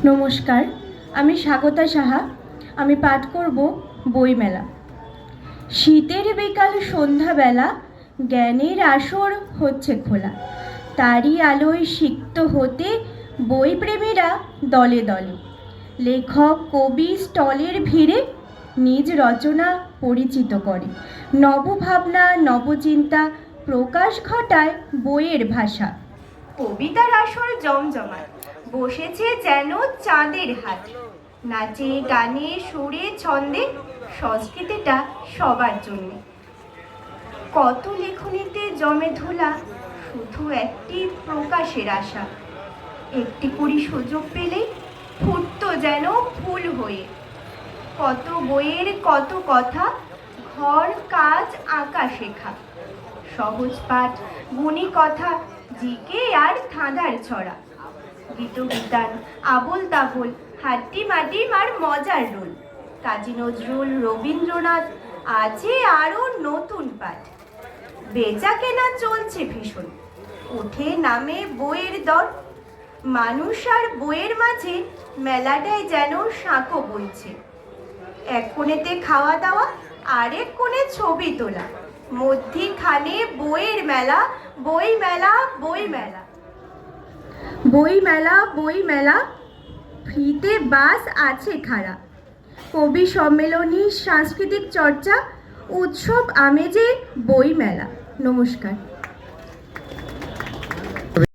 নমস্কার, আমি স্বাগতা সাহা। আমি পাঠ করব বইমেলা। শীতের বিকাল সন্ধ্যাবেলা জ্ঞানের আসর হচ্ছে খোলা, তারই আলোয় সিক্ত হতে বইপ্রেমীরা দলে দলে। লেখক কবি স্টলের ভিড়ে নিজ রচনা পরিচিত করে, নবভাবনা নবচিন্তা প্রকাশ ঘটায় বইয়ের ভাষা। কবিতার আসর জমজমাট, বসেছে যেন চাঁদের হাট। নাচে গানে সুরে ছন্দে সংস্কৃতিটা সবার জন্য। কত লেখনীতে জমে ধুলা, শুধু একটি প্রকাশের আশা। একটি কুড়ি সুযোগ পেলেই ফুটতো যেন ফুল হয়ে। কত বইয়ের কত কথা, ঘর কাজ আঁকা শেখা। সহজ পাঠ গুণী কথা, জিকে আর ধাঁধার ছড়া। গীতবিতান আবোল তাবোল, হাট্টি মাটিম আর মজার রোল। কাজী নজরুল রবীন্দ্রনাথ, আছে আরো নতুন পাঠ। বেচা কেনা চলছে ভীষণ, ওঠে নামে বইয়ের দর। মানুষ আর বইয়ের মাঝে মেলাটাই যেন সাঁকো বইছে। এক কোণেতে খাওয়া দাওয়া, আরেক কোণে ছবি তোলা। মধ্যিখানে বইয়ের মেলা, বই মেলা, বই মেলা। বই মেলা, বই মেলা, ফ্রিতে বাস আছে খাড়া। কবি সম্মেলনী, সাংস্কৃতিক চর্চা, উৎসব আমেজে বই মেলা। নমস্কার।